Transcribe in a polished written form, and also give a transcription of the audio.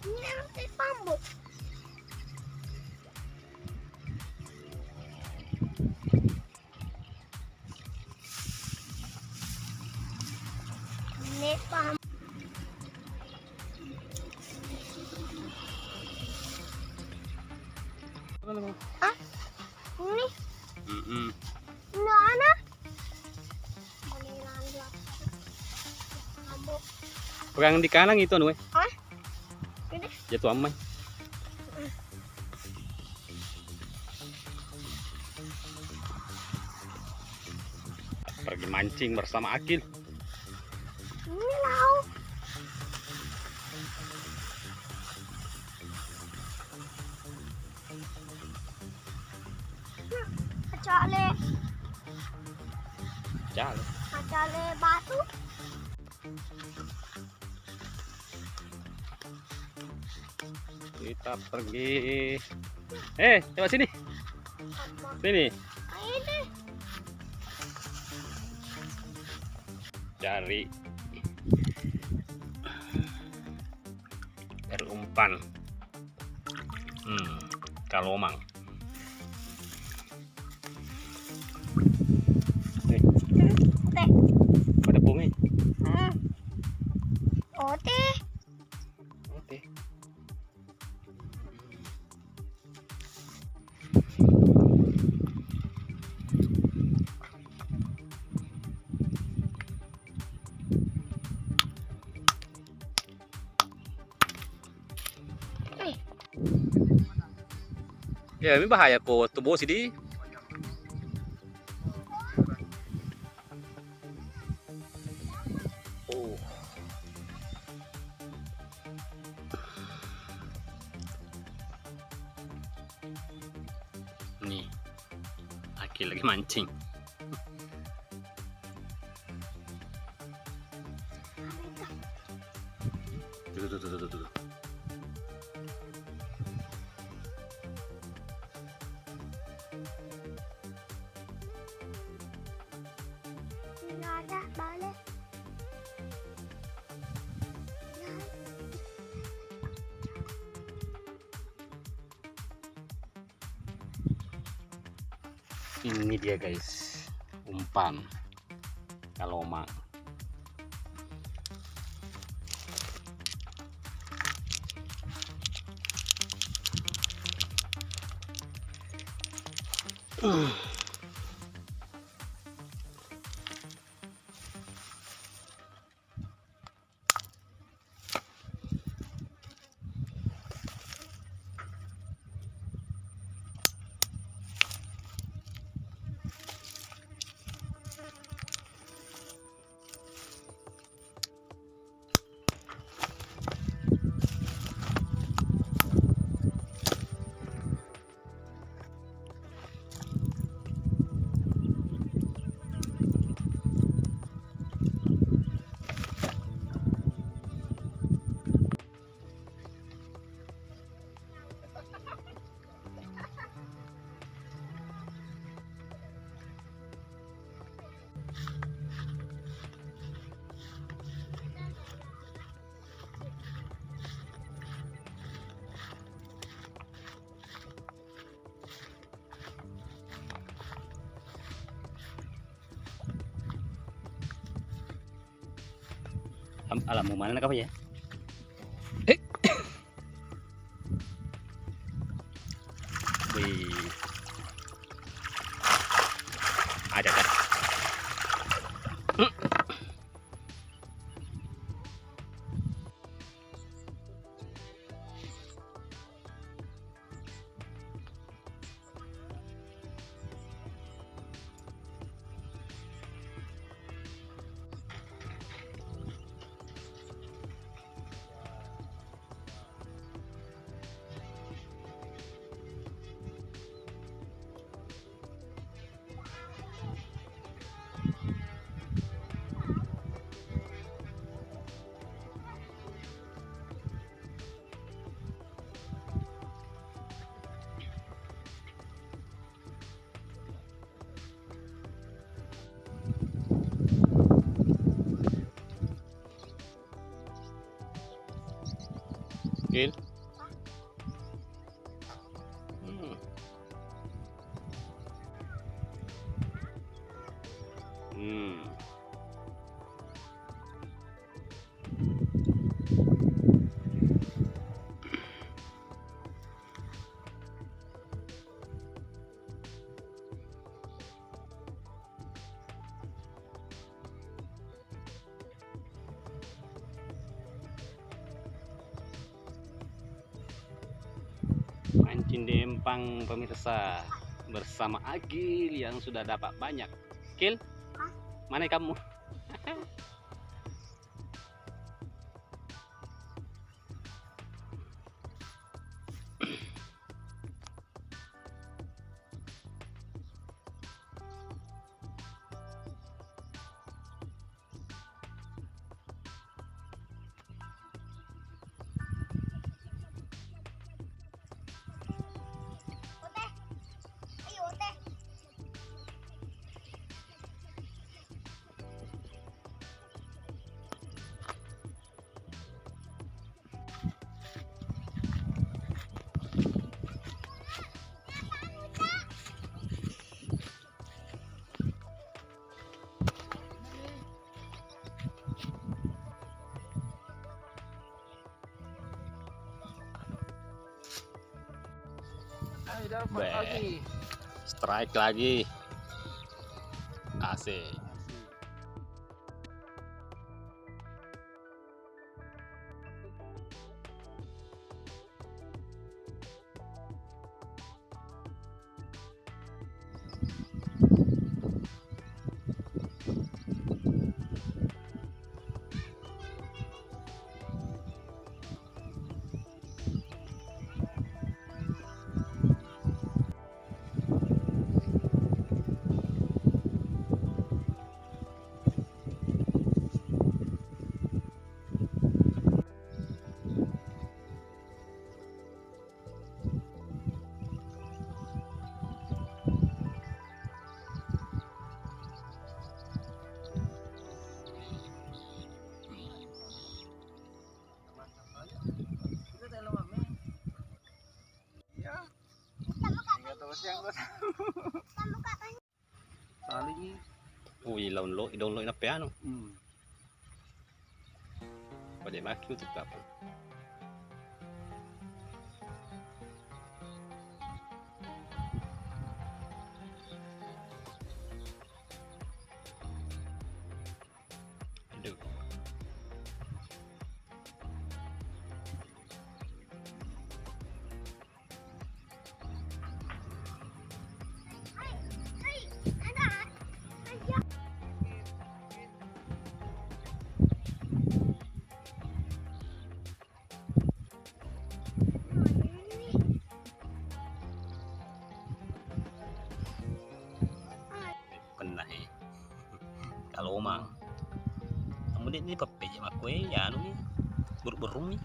Niente bambu. Ini bambu. Ah, ini? Ini ana? Pegang di kanan itu anu. Hah? Ini? Jatuh amai. Pergi mancing bersama Akil. Ini laut. Acale. Jalan. Acale batu. Kita pergi. Coba sini. Sini. Ini. Cari umpan. Kalomang. Nih, Teh. pada bunga. Oh, teh. Oke. Ya, ini bahaya kok tubuh sini. Oh. Nih, Akil lagi mancing. Tuh. Ini ada balik. Ini dia guys, umpan kalomang. Alam mo mana na ka pa ya? Wih, ada kan? Kil. Hmm. Hmm. Mancing di empang pemirsa bersama Agil yang sudah dapat banyak. Kil, Hah? mana kamu? Ote. Ayo, Ote. Ayo dapat Beh. lagi. Strike lagi. Asik. Itu dalam mami. Ya. Tinggal terus yang gua Kamu katanya. saling. Ui, download na piano. Hmm. Pwede makita pa. Aduh. Hai, ada. Ayo. Kena eh. Kalau omang. Kemudian ini pape je makwe ya anu ni. Burung-burung ni.